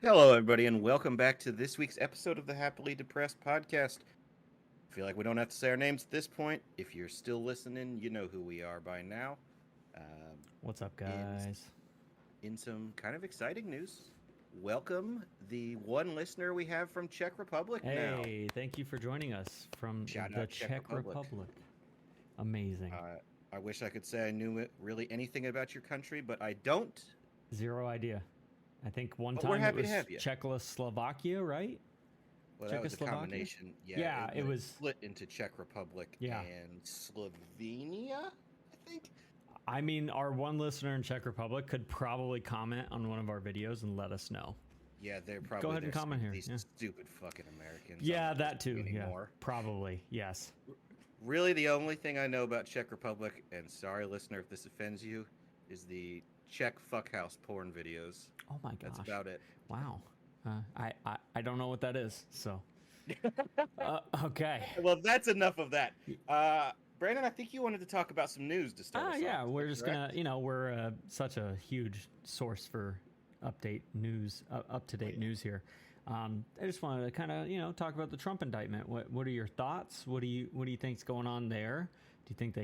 Hello, everybody, and welcome back to this week's episode of the Happily Depressed podcast. I feel like we don't have to say our names at this point. If you're still listening, you know who we are by now. Um, What's up, in guys? in some kind of exciting news, welcome the one listener we have from Czech Republic now. Hey, thank you for joining us from Shout the out Czech Czech Republic. Republic. Amazing. Uh, I wish I could say I knew really anything about your country, but I don't. Zero idea. I think one But we're time it happy to was have you. Czechoslovakia, right? Well, that was a Czechoslovakia? combination. Yeah, Yeah, it it was. split into Czech Republic Yeah. and Slovenia, I think. I mean, our one listener in Czech Republic could probably comment on one of our videos and let us know. Yeah, they're probably Go ahead and comment here. these Yeah, stupid fucking Americans. I'm yeah not that too. listening Yeah, anymore. probably. Yes. Really, the only thing I know about Czech Republic, and sorry, listener, if this offends you, is the Czech fuckhouse porn videos. Oh my gosh. That's about it. Wow. I don't know what that is. So. Okay. Well, that's enough of that. Brandon, I think you wanted to talk about some news to start us Yeah, off. we're Is just that gonna, correct? we're such a huge source for update news, up to date news here. I just wanted to kind of, talk about the Trump indictment. What are your thoughts? What do you think's going on there? Do you think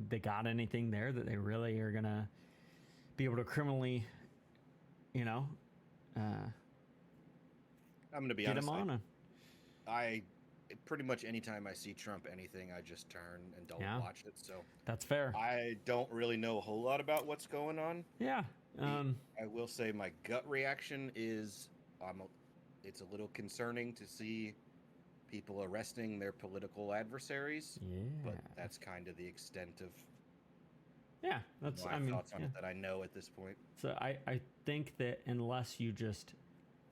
they got anything there that they really are gonna be able to criminally, you know, uh, I'm going to be get honest. him on? I pretty much anytime I see Trump anything, I just turn and don't Yeah. watch it. So That's fair. I don't really know a whole lot about what's going on. Yeah. I will say my gut reaction is it's a little concerning to see people arresting their political adversaries, Yeah. but that's kind of the extent of Yeah. That's. my I mean. thoughts on Yeah. it that I know at this point. So I think that unless you just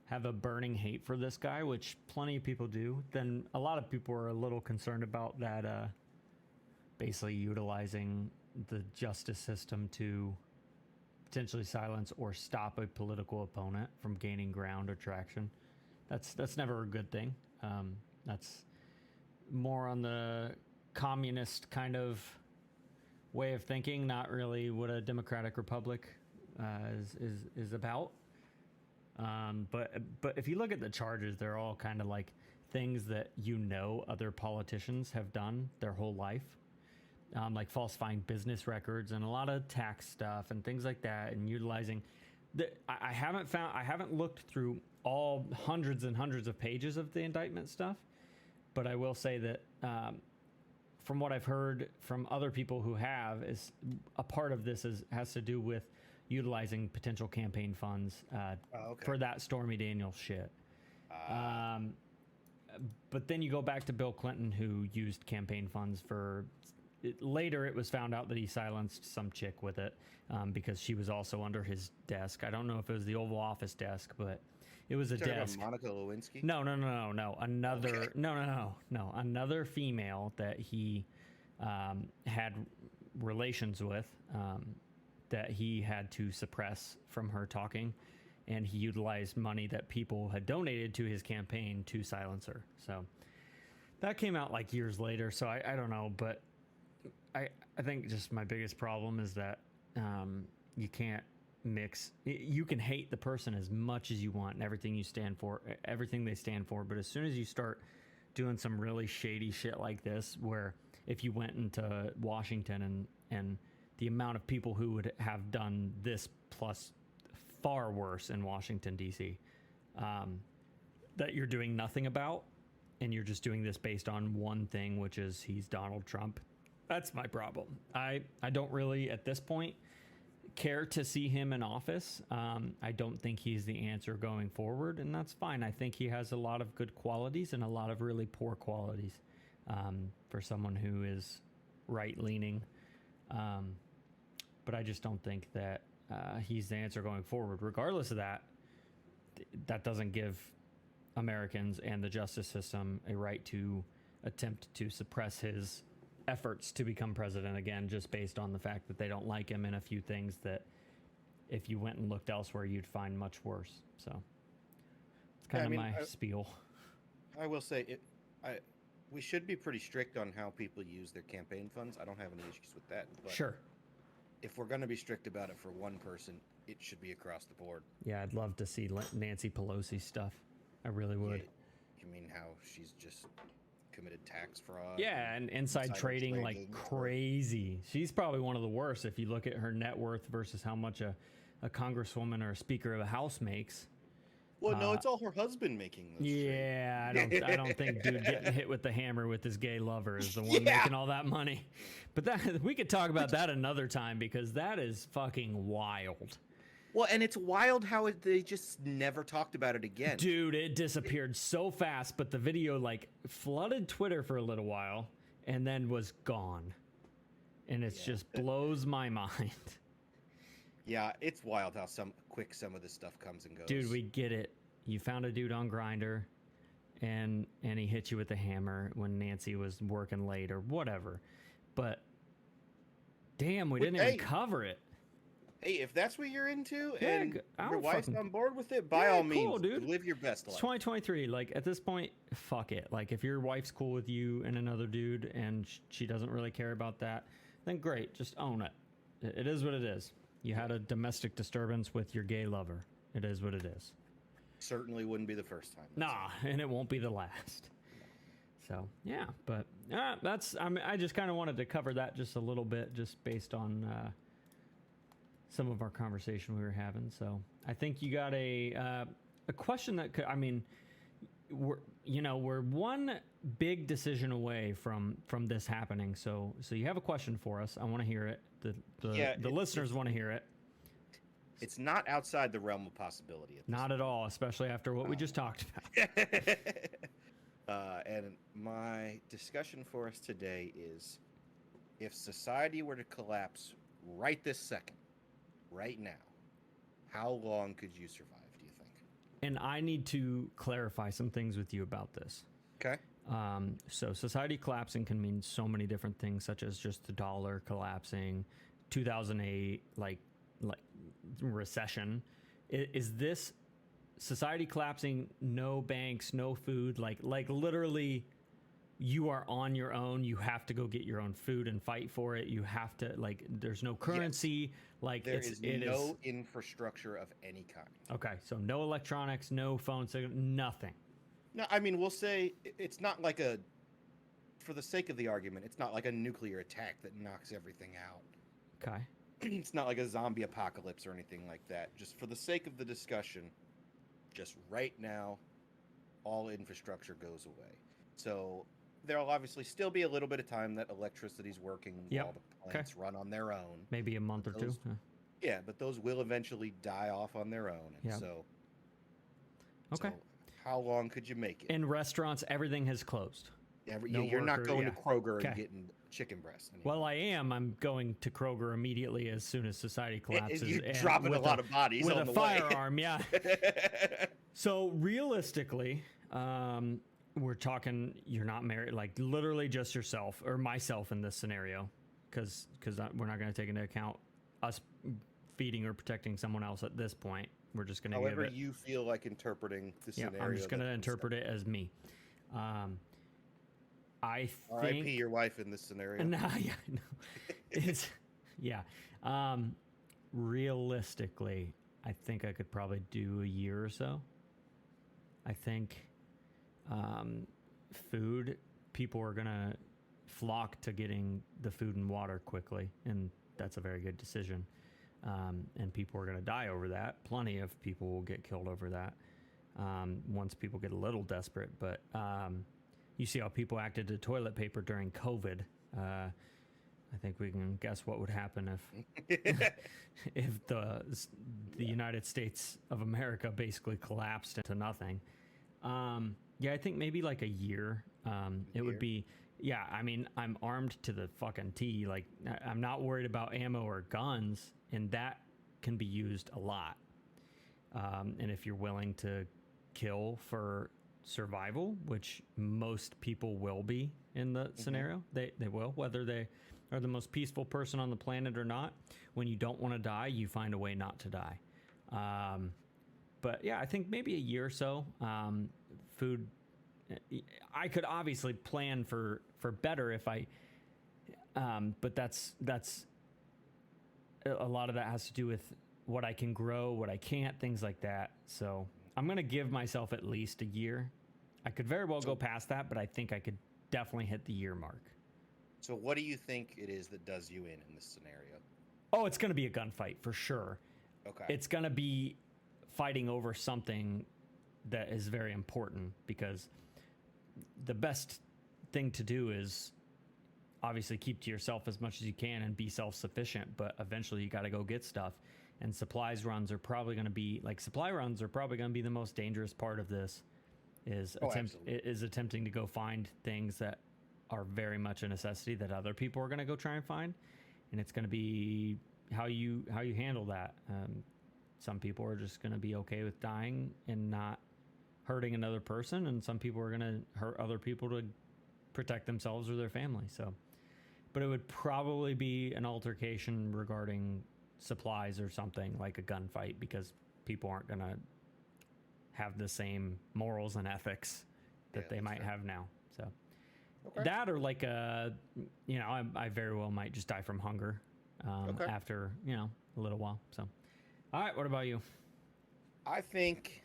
have a burning hate for this guy, which plenty of people do, then a lot of people are a little concerned about that basically utilizing the justice system to potentially silence or stop a political opponent from gaining ground or traction. That's never a good thing. That's more on the communist kind of way of thinking, not really what a democratic republic is about. But if you look at the charges, they're all kind of like things that other politicians have done their whole life, like falsifying business records and a lot of tax stuff and things like that, and utilizing. I haven't looked through all hundreds and hundreds of pages of the indictment stuff, but I will say that from what I've heard from other people who have, is a part of this has to do with utilizing potential campaign funds Okay. for that Stormy Daniels shit. Uh, Um, but then you go back to Bill Clinton, who used campaign funds for. Later, it was found out that he silenced some chick with it because she was also under his desk. I don't know if it was the Oval Office desk, but it was a talking about desk. Monica Lewinsky? No. Another Okay. no. Another female that he had relations with that he had to suppress from her talking, and he utilized money that people had donated to his campaign to silence her. So that came out like years later. So I don't know, but I think just my biggest problem is that you can't mix. You can hate the person as much as you want and everything you stand for, everything they stand for, but as soon as you start doing some really shady shit like this, where if you went into Washington and the amount of people who would have done this plus far worse in Washington D.C. That you're doing nothing about, and you're just doing this based on one thing, which is he's Donald Trump. That's my problem. I don't really at this point care to see him in office. I don't think he's the answer going forward, and that's fine. I think he has a lot of good qualities and a lot of really poor qualities for someone who is right leaning. But I just don't think that he's the answer going forward. Regardless of that, that doesn't give Americans and the justice system a right to attempt to suppress his efforts to become president again, just based on the fact that they don't like him in a few things that if you went and looked elsewhere, you'd find much worse. So it's kind of my spiel. I will say it. We should be pretty strict on how people use their campaign funds. I don't have any issues with that. But Sure. if we're going to be strict about it for one person, it should be across the board. Yeah, I'd love to see Nancy Pelosi stuff. I really would. You mean how she's just committed tax fraud? Yeah, and inside trading like crazy. She's probably one of the worst if you look at her net worth versus how much a congresswoman or a speaker of the house makes. Well, no, it's all her husband making those. Yeah, I don't think dude getting hit with the hammer with his gay lover is the one making all that money. But that we could talk about that another time because that is fucking wild. Well, and it's wild how they just never talked about it again. Dude, it disappeared so fast, but the video like flooded Twitter for a little while and then was gone. And it just blows my mind. Yeah, it's wild how some of this stuff comes and goes. Dude, we get it. You found a dude on Grindr and he hit you with a hammer when Nancy was working late or whatever. But damn, we didn't even cover it. Hey, if that's what you're into and your wife's on board with it, by all means, dude. Live your best life. It's 2023. Like, at this point, fuck it. Like, if your wife's cool with you and another dude and she doesn't really care about that, then great. Just own it. It is what it is. You had a domestic disturbance with your gay lover. It is what it is. Certainly wouldn't be the first time. Nah, and it won't be the last. So, yeah. But I just kind of wanted to cover that just a little bit just based on... some of our conversation we were having. So I think you got a question that could, I mean, we're one big decision away from this happening. So you have a question for us. I want to hear it. The listeners want to hear it. It's not outside the realm of possibility. Not at all, especially after what we just talked about. And my discussion for us today is if society were to collapse right this second, right now, how long could you survive, do you think? And I need to clarify some things with you about this. Okay. So society collapsing can mean so many different things, such as just the dollar collapsing, 2008, like recession. Is this society collapsing, no banks, no food, like literally you are on your own. You have to go get your own food and fight for it. You have to, like, there's no currency. Yes. Like there is no infrastructure of any kind. Okay, so no electronics, no phones, nothing. No, I mean, we'll say it's not like for the sake of the argument, it's not like a nuclear attack that knocks everything out. Okay. It's not like a zombie apocalypse or anything like that. Just for the sake of the discussion, just right now, all infrastructure goes away. So there'll obviously still be a little bit of time that electricity's working while the plants run on their own. Maybe a month or two. Yeah, but those will eventually die off on their own. And so how long could you make it? In restaurants, everything has closed. You're not going to Kroger and getting chicken breast anymore. Well, I am. I'm going to Kroger immediately as soon as society collapses. You're dropping a lot of bodies on the way. With a firearm, yeah. So realistically... we're talking, you're not married, like literally just yourself or myself in this scenario, because we're not going to take into account us feeding or protecting someone else at this point. We're just going to give it. However you feel like interpreting the scenario. I'm just going to interpret it as me. I think... R.I.P. your wife in this scenario. It's, realistically, I think I could probably do a year or so. I think... food, people are gonna flock to getting the food and water quickly, and that's a very good decision. And people are gonna die over that. Plenty of people will get killed over that once people get a little desperate. But you see how people acted to toilet paper during COVID. I think we can guess what would happen if the United States of America basically collapsed into nothing. I think maybe like a year. It would be, I mean, I'm armed to the fucking T. Like, I'm not worried about ammo or guns, and that can be used a lot. And if you're willing to kill for survival, which most people will be in the scenario, they will, whether they are the most peaceful person on the planet or not. When you don't want to die, you find a way not to die. But yeah, I think maybe a year or so. Food, I could obviously plan for better if I, but that's a lot of that has to do with what I can grow, what I can't, things like that. So I'm going to give myself at least a year. I could very well go past that, but I think I could definitely hit the year mark. So what do you think it is that does you in this scenario? Oh, it's going to be a gunfight for sure. Okay. It's going to be fighting over something that is very important, because the best thing to do is obviously keep to yourself as much as you can and be self-sufficient, but eventually you got to go get stuff. And supplies runs are probably going to be the most dangerous part of this, is attempting to go find things that are very much a necessity that other people are going to go try and find. And it's going to be how you handle that. Some people are just going to be okay with dying and not hurting another person, and some people are going to hurt other people to protect themselves or their family. So, but it would probably be an altercation regarding supplies or something, like a gunfight, because people aren't going to have the same morals and ethics that they might have now. So that, or like I very well might just die from hunger after, a little while. So, all right, what about you? I think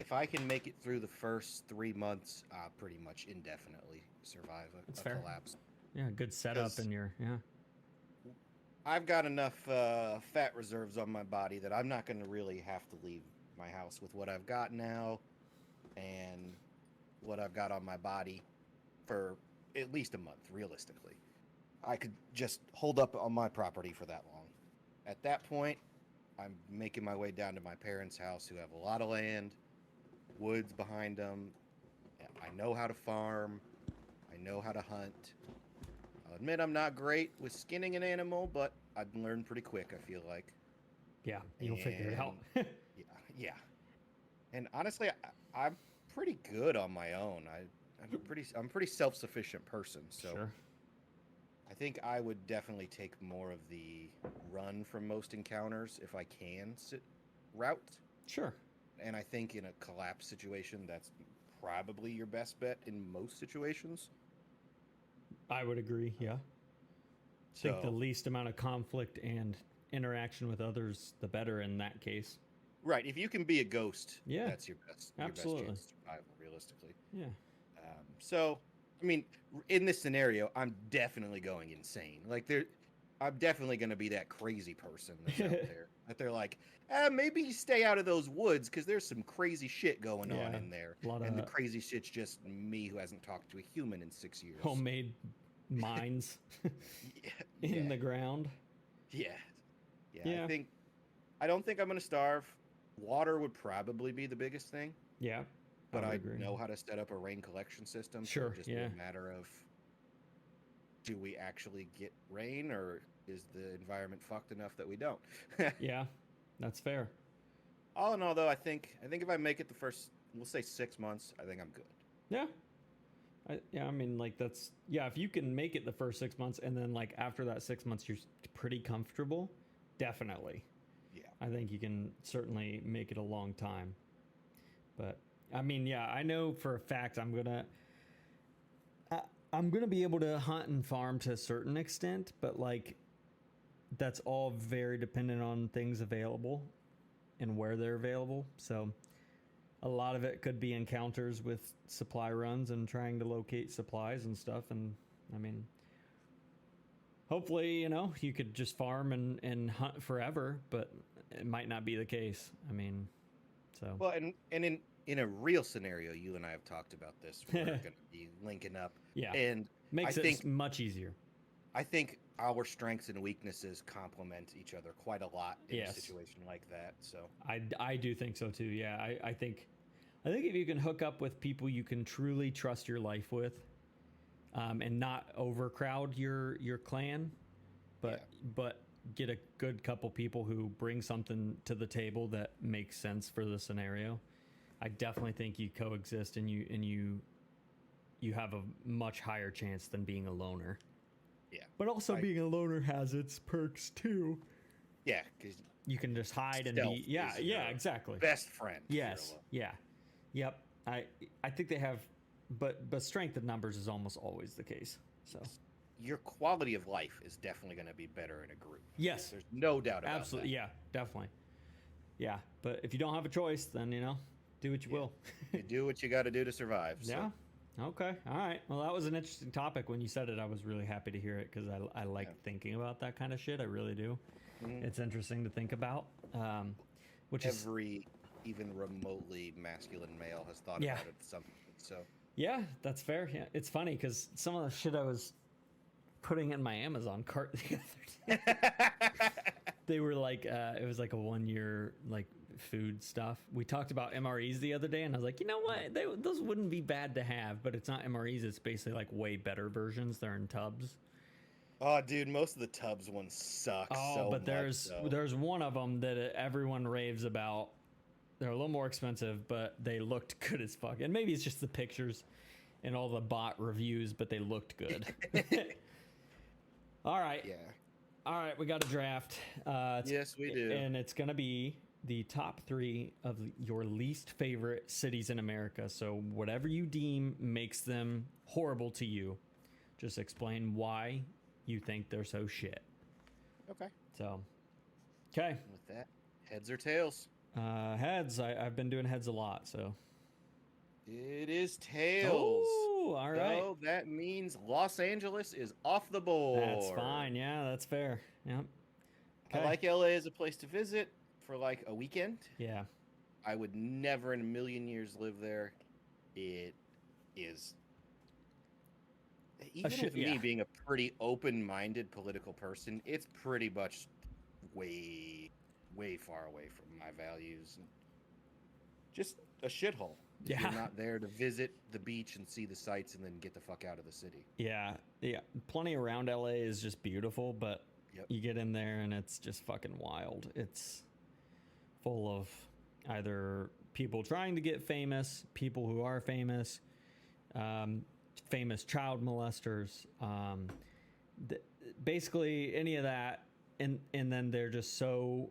if I can make it through the first 3 months, pretty much indefinitely survive a collapse. Yeah, good setup in your, I've got enough fat reserves on my body that I'm not going to really have to leave my house with what I've got now and what I've got on my body for at least a month, realistically. I could just hold up on my property for that long. At that point, I'm making my way down to my parents' house, who have a lot of land, woods behind them. I know how to farm. I know how to hunt. I'll admit I'm not great with skinning an animal, but I'd learn pretty quick, I feel like. Yeah, you'll figure it out. Yeah. And honestly, I'm pretty good on my own. I'm a pretty self-sufficient person, so sure. I think I would definitely take more of the run from most encounters if I can route. Sure. And I think in a collapse situation, that's probably your best bet in most situations. I would agree, yeah. I think the least amount of conflict and interaction with others, the better in that case. Right. If you can be a ghost, that's your best Absolutely. Your best chance of survival, realistically. Yeah. So, I mean, in this scenario, I'm definitely going insane. Like, I'm definitely going to be that crazy person that's out there. That they're like, maybe you stay out of those woods because there's some crazy shit going on in there. And the crazy shit's just me, who hasn't talked to a human in 6 years. Homemade mines in the ground. Yeah. I don't think I'm going to starve. Water would probably be the biggest thing. Yeah. But I know how to set up a rain collection system. Sure. So just be a matter of, do we actually get rain, or is the environment fucked enough that we don't? Yeah, that's fair. All in all, though, I think if I make it the first, we'll say 6 months, I think I'm good. Yeah. I mean, like, that's, if you can make it the first 6 months, and then, like, after that 6 months, you're pretty comfortable, definitely. Yeah. I think you can certainly make it a long time. But, I mean, I know for a fact I'm gonna be able to hunt and farm to a certain extent, but, like, that's all very dependent on things available and where they're available. So a lot of it could be encounters with supply runs and trying to locate supplies and stuff. And I mean, hopefully, you could just farm and hunt forever, but it might not be the case. I mean, so. Well, and in a real scenario, you and I have talked about this. We're going to be linking up. Yeah. And makes it much easier. I think our strengths and weaknesses complement each other quite a lot in a situation like that. So I do think so too. Yeah. I think if you can hook up with people you can truly trust your life with, and not overcrowd your clan, but get a good couple people who bring something to the table that makes sense for the scenario, I definitely think you coexist and you have a much higher chance than being a loner. Yeah. But also being a loner has its perks too. Yeah, because you can just hide and be exactly. Best friend. Yes. Yeah. Yep. I think they have, but strength of numbers is almost always the case. So your quality of life is definitely going to be better in a group. Yes. There's no doubt about Absolutely. that. Yeah, definitely. Yeah. But if you don't have a choice, then, do what you will. You do what you got to do to survive. So. Yeah. Okay. All right. Well, that was an interesting topic. When you said it, I was really happy to hear it because I like thinking about that kind of shit. I really do. Mm-hmm. It's interesting to think about. Every even remotely masculine male has thought about it at some point. So. Yeah, that's fair. Yeah, it's funny because some of the shit I was putting in my Amazon cart the other day, they were like, it was like a 1 year like food stuff. We talked about MREs the other day, and I was like, you know what? Those wouldn't be bad to have, but it's not MREs. It's basically like way better versions. They're in tubs. Oh, dude, most of the tubs ones suck. Oh, but there's one of them that everyone raves about. They're a little more expensive, but they looked good as fuck. And maybe it's just the pictures and all the bot reviews, but they looked good. All right. Yeah. All right, we got a draft. Yes, we do. And it's going to be the top 3 of your least favorite cities in America. So whatever you deem makes them horrible to you, just explain why you think they're so shit. Okay. So, okay. With that, heads or tails? Heads. I've been doing heads a lot, so. It is tails. Oh, all right. So that means Los Angeles is off the board. That's fine. Yeah, that's fair. Yep. Okay. I like LA as a place to visit for like a weekend. Yeah. I would never in a million years live there. It is... Even with me being a pretty open-minded political person, it's pretty much way far away from my values. Just a shithole. Yeah. You're not there to visit the beach and see the sights and then get the fuck out of the city. Yeah. Plenty around LA is just beautiful, but you get in there and it's just fucking wild. It's full of either people trying to get famous, people who are famous, famous child molesters, basically any of that, and then they're just so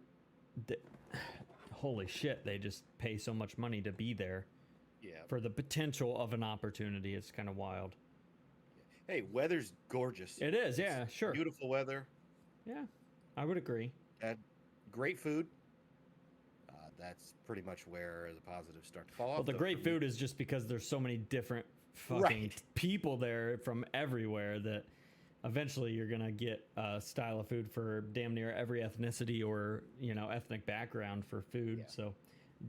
holy shit, they just pay so much money to be there for the potential of an opportunity. It's kind of wild. Hey, weather's gorgeous. It is. Yeah, sure. Beautiful weather. Yeah, I would agree. Great food. That's pretty much where the positives start to fall off. Well, the great food is just because there's so many different fucking people there from everywhere that eventually you're gonna get a style of food for damn near every ethnicity or ethnic background for food. Yeah. So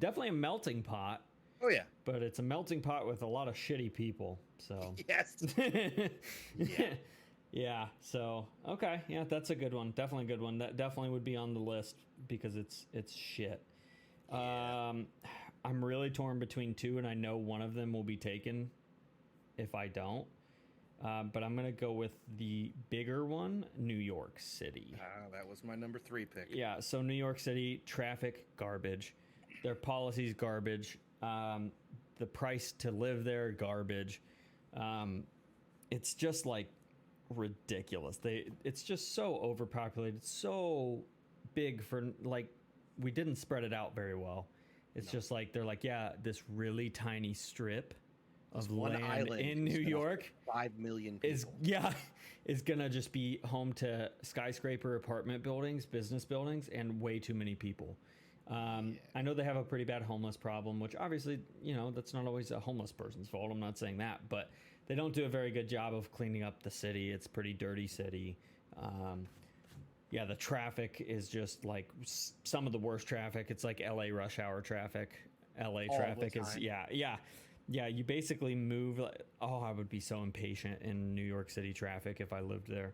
definitely a melting pot. Oh yeah, but it's a melting pot with a lot of shitty people. So yes. Yeah. So okay, yeah, that's a good one. Definitely a good one. That definitely would be on the list because it's shit. Yeah. I'm really torn between 2, and I know one of them will be taken if I don't. But I'm going to go with the bigger one, New York City. That was my number 3 pick. Yeah, so New York City, traffic, garbage. Their policies, garbage. The price to live there, garbage. It's just like ridiculous. It's just so overpopulated, so big for like, we didn't spread it out very well. It's just like, they're like, yeah, this really tiny strip of land in New York, 5 million people. is gonna just be home to skyscraper apartment buildings, business buildings, and way too many people. I know they have a pretty bad homeless problem, which obviously, that's not always a homeless person's fault. I'm not saying that, but they don't do a very good job of cleaning up the city. It's a pretty dirty city. The traffic is just like some of the worst traffic. It's like LA rush hour traffic. LA traffic is, yeah, you basically move. I would be so impatient in New York City traffic if I lived there.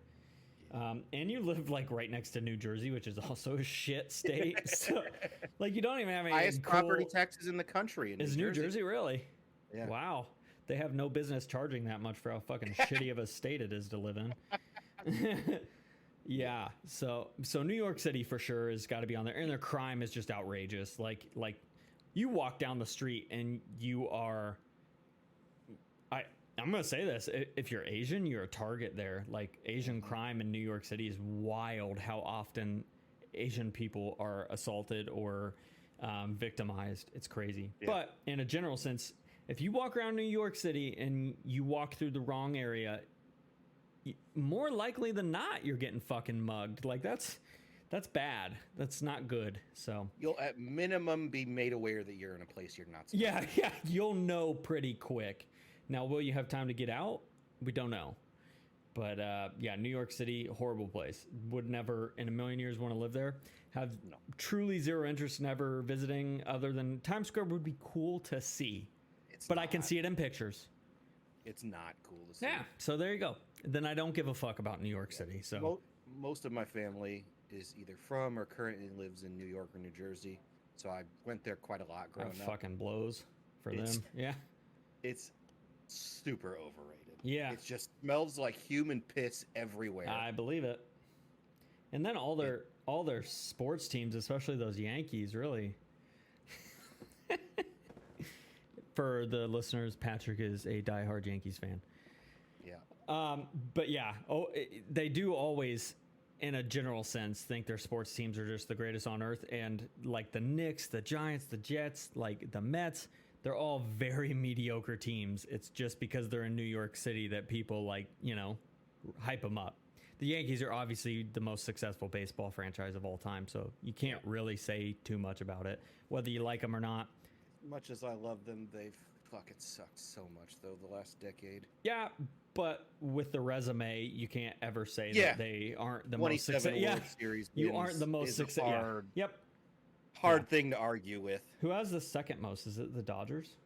And you live like right next to New Jersey, which is also a shit state. So, like, you don't even have any highest property taxes in the country. Is New Jersey really? Yeah. Wow. They have no business charging that much for how fucking shitty of a state it is to live in. Yeah. So New York City for sure has got to be on there, and their crime is just outrageous. Like you walk down the street and you are. I'm going to say this. If you're Asian, you're a target there. Like, Asian crime in New York City is wild how often Asian people are assaulted or victimized. It's crazy. Yeah. But in a general sense, if you walk around New York City and you walk through the wrong area, more likely than not, you're getting fucking mugged. Like that's bad. That's not good. So You'll at minimum be made aware that you're in a place you're not supposed yeah, yeah, you'll know pretty quick. Now, will you have time to get out? We don't know. But yeah, New York City, horrible place. Would never in a million years want to live there. Have truly zero interest in ever visiting, other than Times Square would be cool to see. But I can see it in pictures. It's not cool to see. Yeah, so there you go. Then I don't give a fuck about New York City. So most of my family is either from or currently lives in New York or New Jersey. So I went there quite a lot growing up. Fucking blows for them. Yeah. It's super overrated. Yeah. It just smells like human piss everywhere. I believe it. And then all their sports teams, especially those Yankees, really. For the listeners, Patrick is a diehard Yankees fan. Yeah. But yeah, they do always, in a general sense, think their sports teams are just the greatest on earth. And like the Knicks, the Giants, the Jets, like the Mets, they're all very mediocre teams. It's just because they're in New York City that people like, hype them up. The Yankees are obviously the most successful baseball franchise of all time, so you can't really say too much about it, whether you like them or not. As much as I love them, they've fucking sucked so much, though, the last decade. Yeah, but with the resume, you can't ever say that they aren't the most successful. World Series you aren't the most successful. Yep. Hard thing to argue with. Who has the second most? Is it the Dodgers?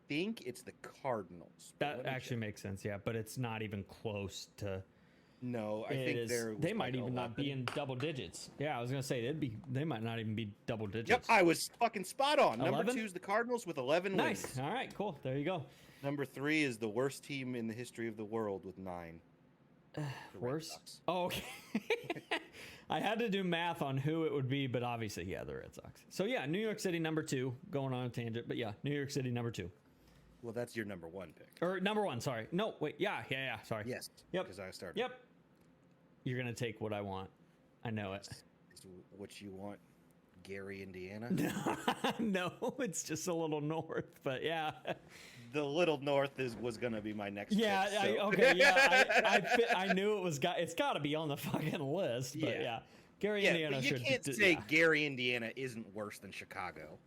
I think it's the Cardinals. That actually makes sense, yeah, but it's not even close to... No, I think they might even not be in double digits. Yeah, I was gonna say they might not even be double digits. Yep, I was fucking spot on. 11? Number 2 is the Cardinals with 11 nice. wins. All right, cool. There you go. Number 3 is the worst team in the history of the world with 9. Worst? Oh, okay. I had to do math on who it would be, but obviously, yeah, the Red Sox. So yeah, New York City number 2. Going on a tangent, but yeah, New York City number 2. Well, that's your number 1 pick. Or number 1. Sorry. No, wait. Yeah. Sorry. Yes. Yep. Because I started. Yep. You're gonna take what I want. I know it. Is what you want, Gary, Indiana? No, it's just a little north, but yeah. The little north was gonna be my next. Yeah. pick, so. Okay. Yeah. I knew it was. It's got to be on the fucking list. But yeah, Gary, Indiana. But you should can't say Gary, Indiana isn't worse than Chicago.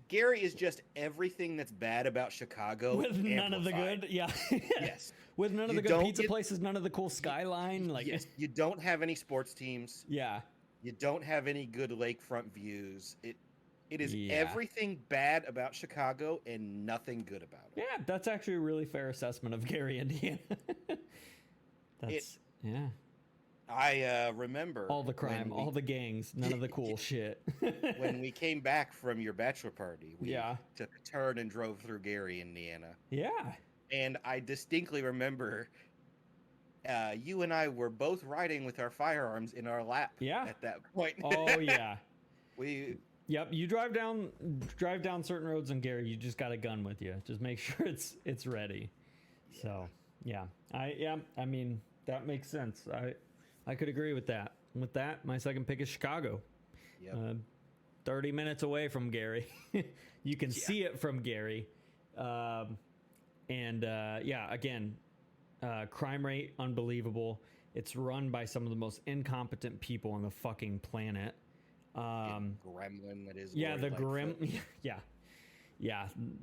Gary is just everything that's bad about Chicago with none of the good. Yeah. Yes. With none of the good pizza places, none of the cool skyline. Like yes, you don't have any sports teams. Yeah. You don't have any good lakefront views. It is everything bad about Chicago and nothing good about it. Yeah, that's actually a really fair assessment of Gary, Indiana. Yeah. I remember all the crime, all the gangs, none of the cool shit. When we came back from your bachelor party, we took a turn and drove through Gary, Indiana. Yeah. And I distinctly remember you and I were both riding with our firearms in our lap at that point. Oh, yeah. Yep, you drive down certain roads in Gary, you just got a gun with you. Just make sure it's ready. Yeah. So, yeah. I mean, that makes sense. I could agree with that. With that, my second pick is Chicago. Yep. 30 minutes away from Gary. You can see it from Gary. Again, crime rate, unbelievable. It's run by some of the most incompetent people on the fucking planet. Gremlin that is. Yeah, the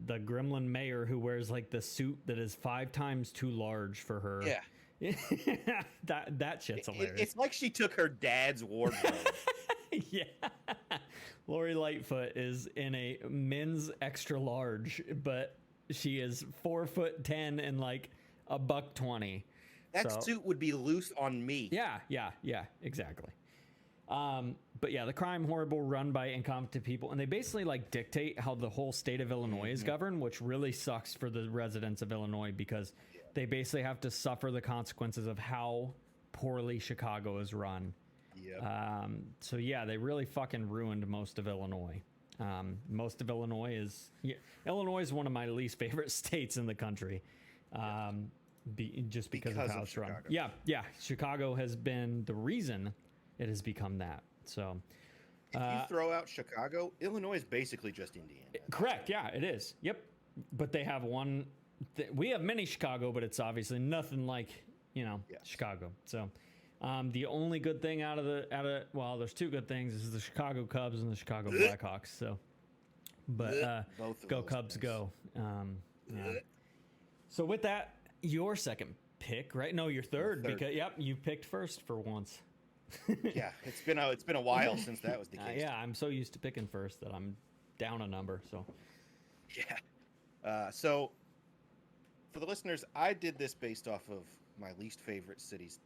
the gremlin mayor who wears like the suit that is 5 times too large for her. Yeah. that shit's hilarious. It's like she took her dad's wardrobe. Yeah. Lori Lightfoot is in a men's extra large, but she is 4'10" and like $120. That suit would be loose on me. Yeah, exactly. But yeah, the crime horrible, run by incompetent people, and they basically like dictate how the whole state of Illinois is governed, which really sucks for the residents of Illinois because they basically have to suffer the consequences of how poorly Chicago is run. Yep. So yeah, they really fucking ruined most of Illinois. Most of Illinois is one of my least favorite states in the country. Just because of how it's run. Yeah. Chicago has been the reason it has become that. So if you throw out Chicago, Illinois is basically just Indiana. Correct. Yeah, it is. Yep. But they have one we have mini Chicago, but it's obviously nothing like, yes. Chicago. So the only good thing out of well, there's two good things. This is the Chicago Cubs and the Chicago Blackhawks. So, but go Cubs, things. Go. Yeah. So with that, your second pick, right? No, your third. Because you picked first for once. Yeah, it's been a while since that was the case. Yeah, I'm so used to picking first that I'm down a number. So. Yeah. So for the listeners, I did this based off of my least favorite cities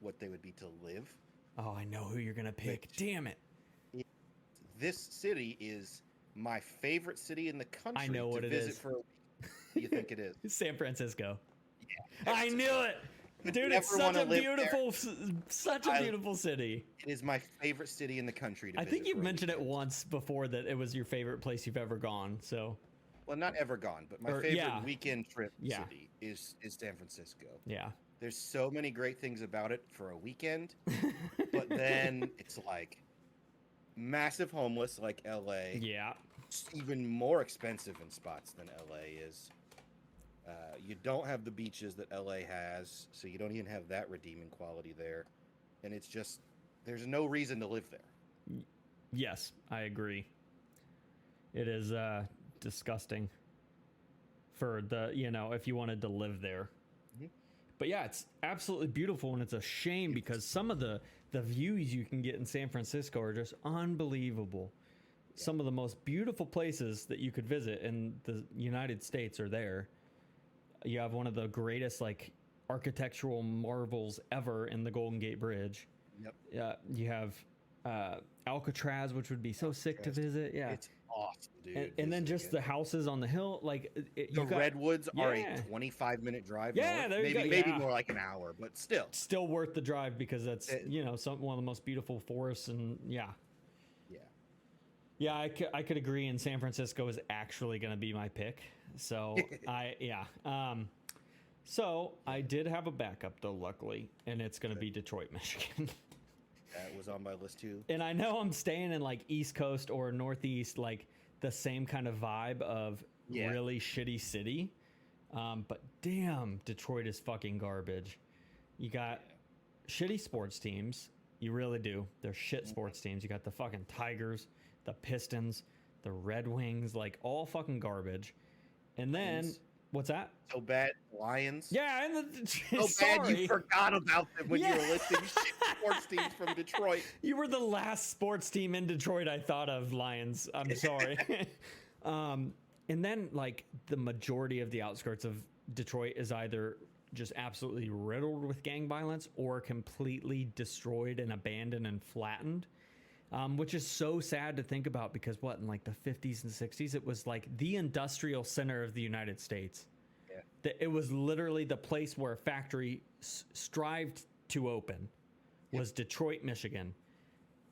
what they would be to live. Oh, I know who you're gonna pick. Damn it! This city is my favorite city in the country. I know what it is. For a week. What do you think it is? San Francisco. Yeah, I knew it, dude. It's such a beautiful city. It is my favorite city in the country. I think you've mentioned it once before that it was your favorite place you've ever gone. So. Well, not ever gone, but my favorite weekend trip city is San Francisco. Yeah. There's so many great things about it for a weekend, but then it's like massive homeless like LA. Yeah. It's even more expensive in spots than LA is. You don't have the beaches that LA has, so you don't even have that redeeming quality there. And it's just, there's no reason to live there. Yes, I agree. It is disgusting for the, if you wanted to live there. But yeah, it's absolutely beautiful, and it's a shame because some of the views you can get in San Francisco are just unbelievable. Yeah. Some of the most beautiful places that you could visit in the United States are there. You have one of the greatest architectural marvels ever in the Golden Gate Bridge. Yep. You have Alcatraz, which would be so sick to visit. Yeah. It's awesome, dude. And then just the houses on the hill, Redwoods are a 25-minute drive. Yeah, there you go. Maybe more like an hour, but still worth the drive because that's one of the most beautiful forests, and I could agree. And San Francisco is actually going to be my pick. So so I did have a backup though, luckily, and it's going to be Detroit, Michigan. That was on my list too. And I know I'm staying in East Coast or Northeast, the same kind of vibe of really shitty city. But damn, Detroit is fucking garbage. You got shitty sports teams. You really do. They're shit sports teams. You got the fucking Tigers, the Pistons, the Red Wings, all fucking garbage. And then... What's that? So bad, Lions. Yeah, and so bad you forgot about them when you were listing shit sports teams from Detroit. You were the last sports team in Detroit I thought of, Lions. I'm sorry. And then the majority of the outskirts of Detroit is either just absolutely riddled with gang violence or completely destroyed and abandoned and flattened. Which is so sad to think about because in the 50s and 60s, it was the industrial center of the United States. Yeah. It was literally the place where a factory strived to open was Detroit, Michigan.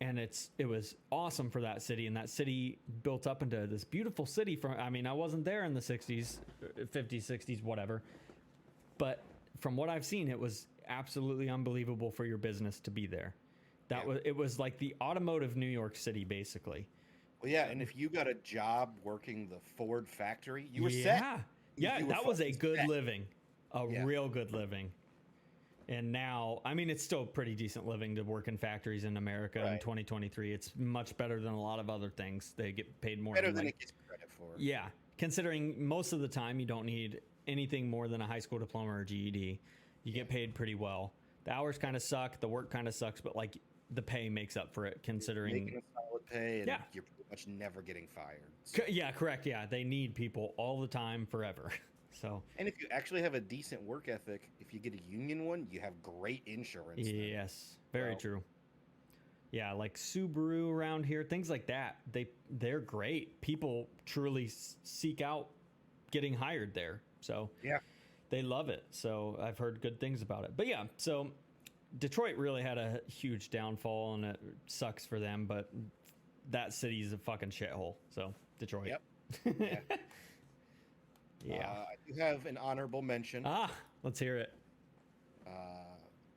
And it was awesome for that city. And that city built up into this beautiful city I wasn't there in the 60s, 50s, 60s, whatever. But from what I've seen, it was absolutely unbelievable for your business to be there. It was like the automotive New York City, basically. Well, yeah, and if you got a job working the Ford factory, you were set. Yeah, that was a good living, real good living. And now, it's still pretty decent living to work in factories in America in 2023. It's much better than a lot of other things. They get paid more. Better than it gets credit for. Yeah, considering most of the time you don't need anything more than a high school diploma or GED. You get paid pretty well. The hours kind of suck. The work kind of sucks, but the pay makes up for it, considering you're making a solid pay and you're pretty much never getting fired. So. Yeah, correct. Yeah, they need people all the time, forever. So. And if you actually have a decent work ethic, if you get a union one, you have great insurance. Yes, very true. Yeah, like Subaru around here, things like that. They're great. People truly seek out getting hired there. So they love it. So I've heard good things about it. But yeah, so Detroit really had a huge downfall, and it sucks for them. But that city's a fucking shithole. So Detroit. Yep. Yeah. I do have an honorable mention. Let's hear it.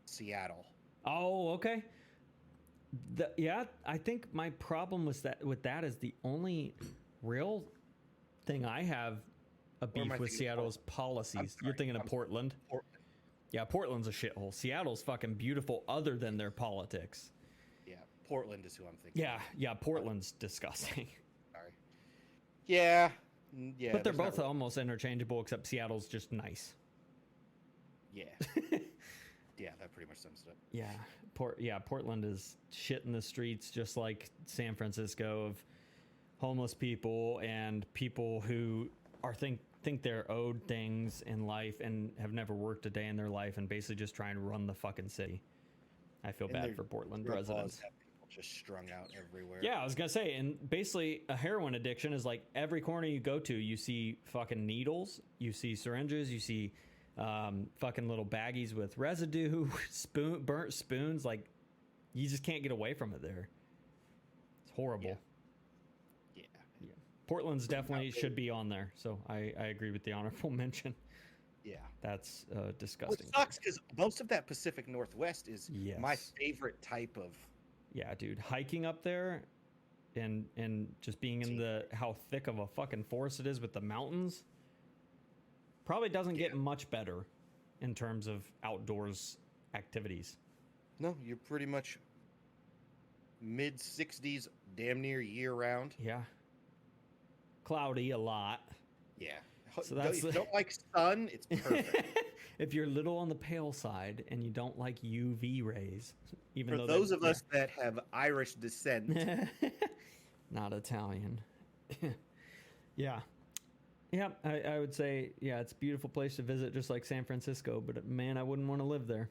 Seattle. Oh, okay. I think my problem with that is the only real thing I have a am I beef with thinking of Seattle's Portland? policies. I'm You're sorry, thinking of Portland. Portland. Yeah, Portland's a shithole. Seattle's fucking beautiful other than their politics. Yeah, Portland is who I'm thinking. Yeah, Portland's disgusting. Sorry. Yeah, yeah. But they're there's not both really- almost interchangeable, except Seattle's just nice. Yeah. Yeah, that pretty much sums it up. Yeah, Portland is shit in the streets, just like San Francisco, of homeless people and people who think they're owed things in life and have never worked a day in their life and basically just try and run the fucking city. I feel And bad their- for Portland their residents. laws have people just strung out everywhere. Yeah, I was gonna say, and basically a heroin addiction is like every corner you go to, you see fucking needles, you see syringes, you see fucking little baggies with residue, burnt spoons. Like, you just can't get away from it there. It's horrible. Yeah. Portland's definitely should be on there, so I agree with the honorable mention. Yeah. That's Which disgusting. sucks because most of that Pacific Northwest is my Yes. favorite type of. Yeah, dude, hiking up there and just being in how thick of a fucking forest it is with the mountains probably doesn't get much better in terms of outdoors activities. No, you're pretty much mid 60s, damn near year round. Yeah. Cloudy a lot. Yeah. So that's if you don't like sun, it's perfect. If you're a little on the pale side and you don't like UV rays, even For though those of us that have Irish descent, not Italian. Yeah. Yeah, I would say, yeah, it's a beautiful place to visit, just like San Francisco, but man, I wouldn't want to live there.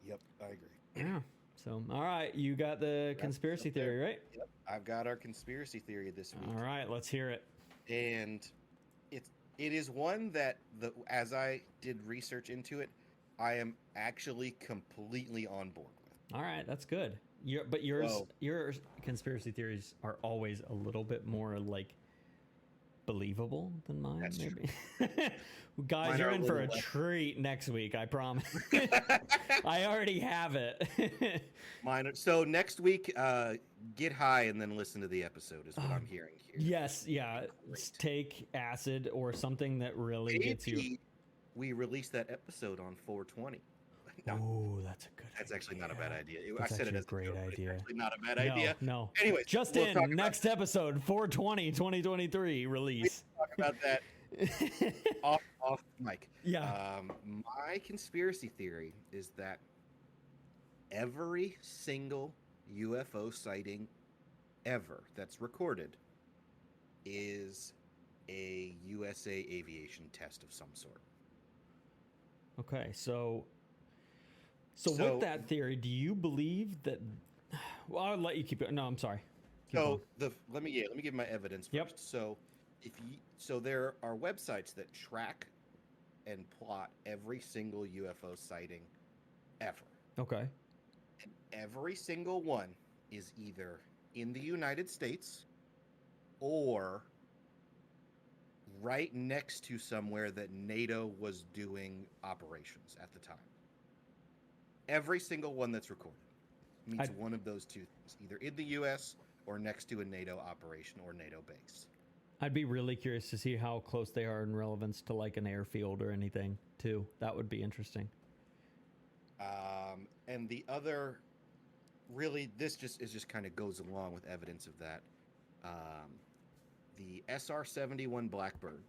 yep, I agree. Yeah. So, all right, you got the conspiracy up there. theory, right? Yep, I've got our conspiracy theory this week. All right, let's hear it. And it is one that as I did research into it, I am actually completely on board with. All right, that's good. Your conspiracy theories are always a little bit more like believable than mine. That's maybe. Guys, Mine you're are a in for a little less. treat next week. I promise. I already have it. So next week, get high and then listen to the episode is what I'm hearing here. Yes, yeah. Great. Take acid or something that really gets you. Maybe we released that episode on 420. No, Oh, that's a good. that's actually not a bad idea. That's I said it actually a as great joke, but it's idea. actually not a bad idea. No. Anyways, Just we'll talk in about next episode, 420, 2023 release. talk about that off mic. Yeah. My conspiracy theory is that every single UFO sighting ever that's recorded is a USA aviation test of some sort. Okay, so So- with that theory, do you believe that? Well, I'll let you keep it. No, I'm sorry. Keep So going. let me give my evidence first. Yep. So there are websites that track and plot every single UFO sighting ever. Okay. And every single one is either in the United States or right next to somewhere that NATO was doing operations at the time. Every single one that's recorded means one of those two things, either in the US or next to a NATO operation or NATO base. I'd be really curious to see how close they are in relevance to like an airfield or anything too. That would be interesting. And the other, really, this just kind of goes along with evidence of that. The SR-71 Blackbird,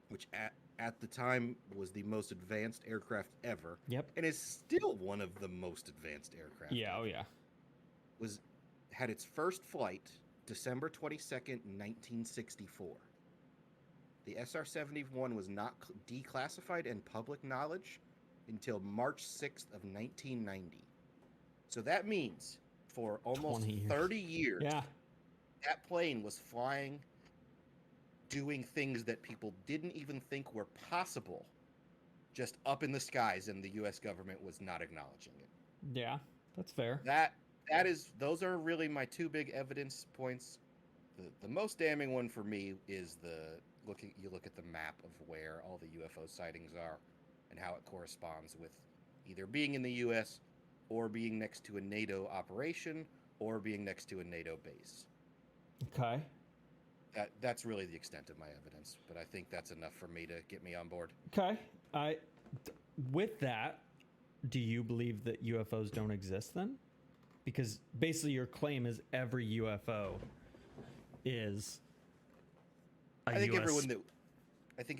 which at the time was the most advanced aircraft ever, Yep. and is still one of the most advanced aircraft. Yeah. Oh yeah. Had its first flight December 22nd, 1964. The SR-71 was not declassified and public knowledge until March 6th of 1990. So that means for almost 20 years. 30 years, Yeah. that plane was flying, doing things that people didn't even think were possible, just up in the skies, and the U.S. government was not acknowledging it. Yeah. That's fair. Those are really my two big evidence points. The most damning one for me is you look at the map of where all the UFO sightings are and how it corresponds with either being in the US or being next to a NATO operation or being next to a NATO base. Okay. that's really the extent of my evidence, but I think that's enough for me to get me on board. Okay. With that, do you believe that UFOs don't exist then? Because basically your claim is every UFO is a I think US...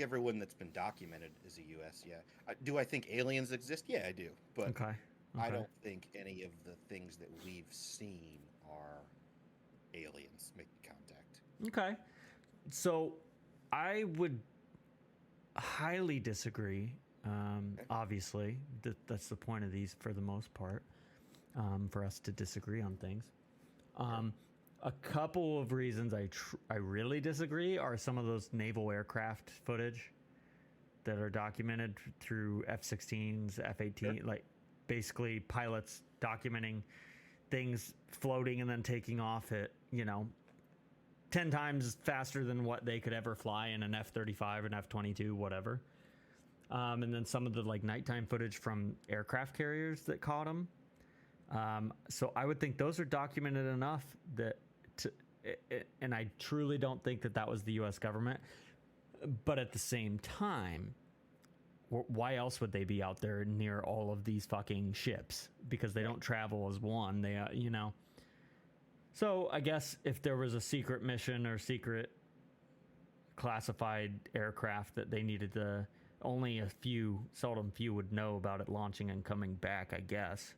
everyone that's been documented is a U.S. Yeah. Do I think aliens exist? Yeah, I do. But Okay. I don't think any of the things that we've seen are aliens making contact. Okay. So I would highly disagree. Obviously, that's the point of these for the most part, for us to disagree on things. A couple of reasons I really disagree are some of those naval aircraft footage that are documented through F-16s, F-18, like basically pilots documenting things floating and then taking off at, 10 times faster than what they could ever fly in an F-35, an F-22, whatever. And then some of the like nighttime footage from aircraft carriers that caught them. So I would think those are documented enough and I truly don't think that was the U.S. government. But at the same time, why else would they be out there near all of these fucking ships? Because they don't travel as one. They, So I guess if there was a secret mission or secret classified aircraft that they needed to, only seldom few would know about it launching and coming back, I guess.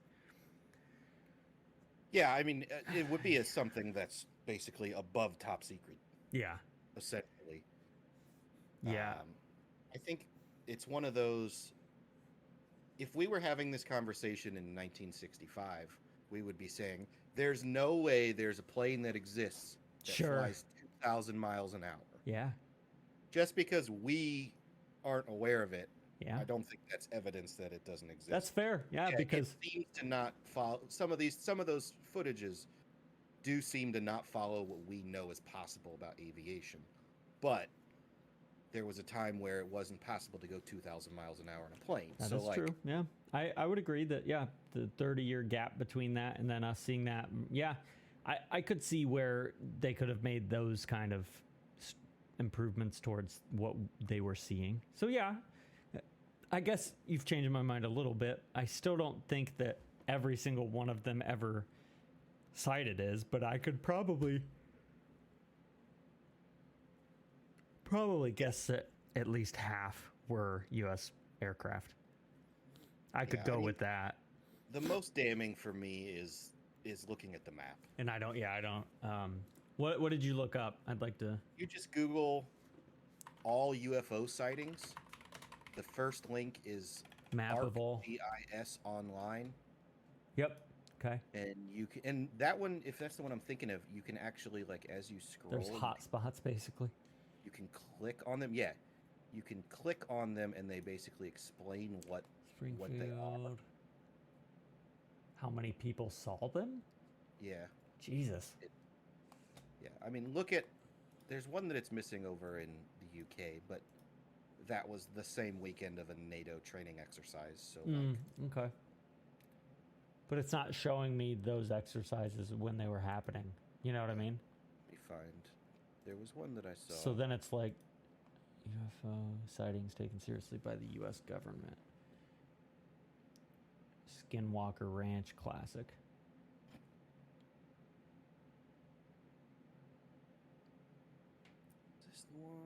Yeah, I mean, it would be something that's basically above top secret. Yeah. Essentially. Yeah. I think it's one of those. If we were having this conversation in 1965, we would be saying, there's no way there's a plane that exists that flies 2,000 miles an hour. Yeah. Just because we aren't aware of it, yeah, I don't think that's evidence that it doesn't exist. That's fair. Yeah, because it seems to not follow some of those footages do seem to not follow what we know is possible about aviation. But there was a time where it wasn't possible to go 2,000 miles an hour in a plane. That is true. Yeah. I would agree that, the 30-year gap between that and then us seeing that, I could see where they could have made those kind of improvements towards what they were seeing. So, I guess you've changed my mind a little bit. I still don't think that every single one of them ever cited is, but I could probably guess that at least half were U.S. aircraft. I could go with that. The most damning for me is looking at the map. And I don't. What did you look up? I'd like to. You just Google all UFO sightings. The first link is map of all GIS online. Yep. Okay. And you can, and that one, if that's the one I'm thinking of, you can actually, like, as you scroll, there's hot spots basically. You can click on them. Yeah, you can click on them, and they basically explain what they are. How many people saw them? Yeah. Jesus. I mean, there's one that it's missing over in the UK, but that was the same weekend of a NATO training exercise. So okay. But it's not showing me those exercises when they were happening. You know what I mean? Let me find. There was one that I saw. So then it's like UFO sightings taken seriously by the U.S. government. Skinwalker Ranch Classic. Is this the one?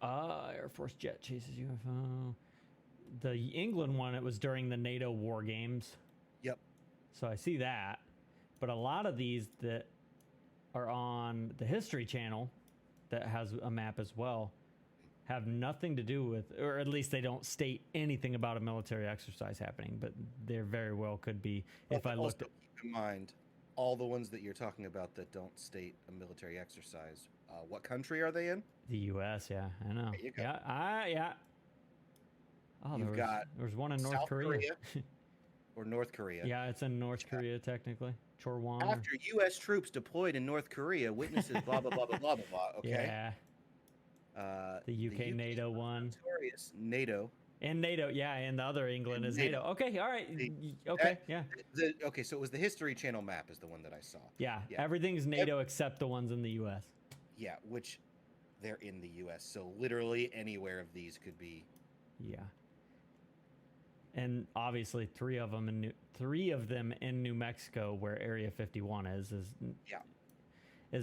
Air Force jet chases UFO. The England one, it was during the NATO war games. Yep. So I see that. But a lot of these that are on the History Channel that has a map as well have nothing to do with, or at least they don't state anything about a military exercise happening, but there very well could be. If I looked at, keep in mind, all the ones that you're talking about that don't state a military exercise, what country are they in? The U.S., yeah, I know. There you go. Yeah. Oh, there was one in North Korea. Or North Korea. Yeah, it's in North Korea, technically. Chorwan. After U.S. troops deployed in North Korea, witnesses blah, blah, blah, blah, blah, blah, okay? Yeah. The UK NATO one. Notorious NATO And NATO, yeah, and the other England is NATO. NATO. Okay, all right. See, Okay, yeah. Okay, so it was the History Channel map is the one that I saw. Yeah, everything's NATO except the ones in the U.S. Yeah, which they're in the U.S., so literally anywhere of these could be. Yeah. And obviously three of them in New Mexico, where Area 51 is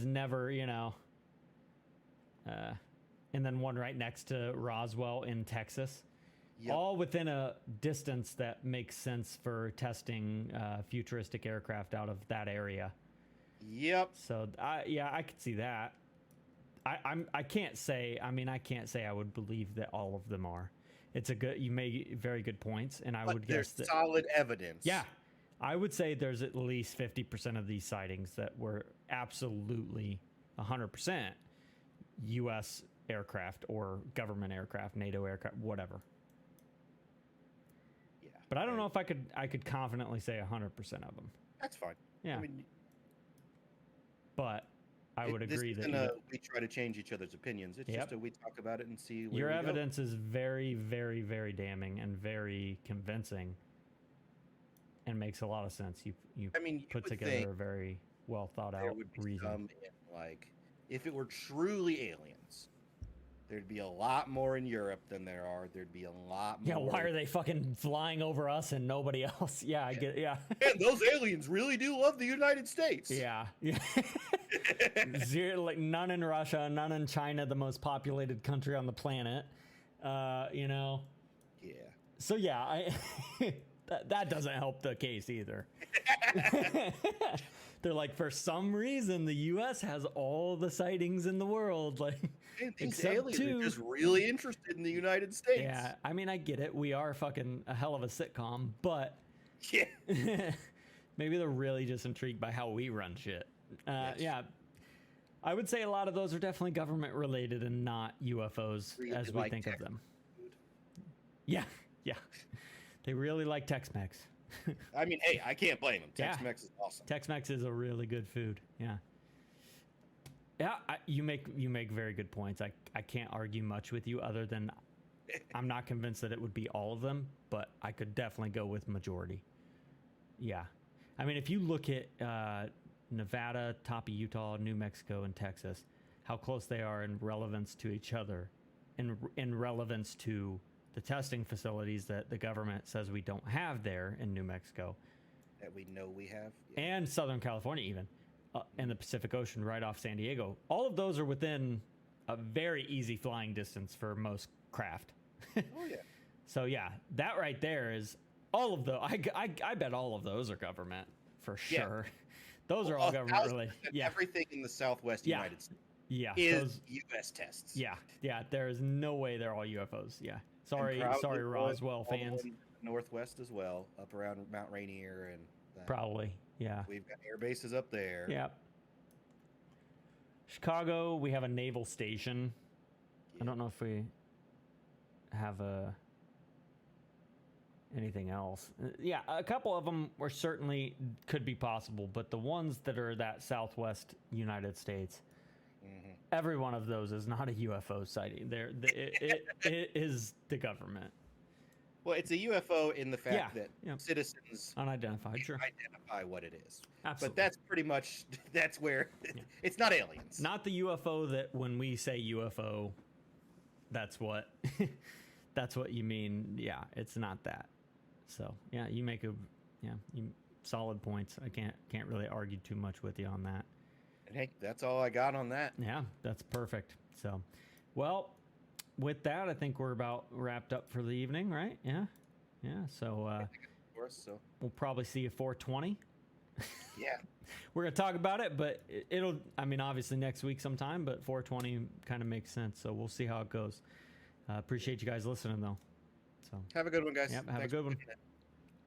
never, and then one right next to Roswell in Texas. Yep. All within a distance that makes sense for testing futuristic aircraft out of that area. Yep. So I could see that. I can't say I would believe that all of them are. You made very good points, and I would guess that solid evidence. Yeah, I would say there's at least 50% of these sightings that were absolutely 100% U.S. aircraft or government aircraft, NATO aircraft, whatever. Yeah, but I don't know if I could confidently say 100% of them. That's fine. Yeah, I mean, but I would agree that we try to change each other's opinions. It's just we talk about it and see where your we evidence go. is very, very, very damning and very convincing, and makes a lot of sense. You put together a very well thought out reason. If it were truly aliens, there'd be a lot more in Europe than there are. There'd be a lot more. Yeah, why are they fucking flying over us and nobody else? Yeah, I get it. Yeah. And those aliens really do love the United States. Yeah. Zero, like none in Russia, none in China, the most populated country on the planet. Yeah. So yeah, that doesn't help the case either. They're like, for some reason, the U.S. has all the sightings in the world. Like, these aliens are just really interested in the United States. Yeah, I mean, I get it. We are fucking a hell of a sitcom, but maybe they're really just intrigued by how we run shit. Yes. Yeah, I would say a lot of those are definitely government related and not UFOs as we think of them. Food. Yeah. They really like Tex-Mex. I mean, hey, I can't blame them. Tex-Mex is awesome. Tex-Mex is a really good food. Yeah. Yeah, you make very good points. I can't argue much with you other than I'm not convinced that it would be all of them, but I could definitely go with majority. Yeah. I mean, if you look at Nevada, top of Utah, New Mexico, and Texas, how close they are in relevance to each other, in relevance to the testing facilities that the government says we don't have there in New Mexico. That we know we have. Yeah. And Southern California even. And the Pacific Ocean right off San Diego. All of those are within a very easy flying distance for most craft. Oh, yeah. So, yeah, that right there is all of those. I bet all of those are government for sure. Yeah. Those are all government related. Yeah. Everything in the Southwest United States is U.S. tests. Yeah. There is no way they're all UFOs. Yeah. Sorry, Roswell fans. Northwest as well, up around Mount Rainier and that. Probably, yeah. We've got air bases up there. Yeah. Chicago, we have a naval station. Yeah. I don't know if we have anything else. Yeah, a couple of them were certainly could be possible, but the ones that are that Southwest United States, every one of those is not a UFO sighting. It is the government. Well, it's a UFO in the fact that citizens unidentified, identify what it is. Absolutely. But that's pretty much where it's not aliens. Not the UFO that when we say UFO, that's what you mean. Yeah, it's not that. So yeah, you make solid points. I can't really argue too much with you on that. And hey, that's all I got on that. Yeah, that's perfect. So, well, with that, I think we're about wrapped up for the evening, right? Yeah. So, we'll probably see you 420. Yeah. We're going to talk about it, but obviously next week sometime, but 420 kind of makes sense. So we'll see how it goes. Appreciate you guys listening though. So have a good one, guys. Yep, have a good one.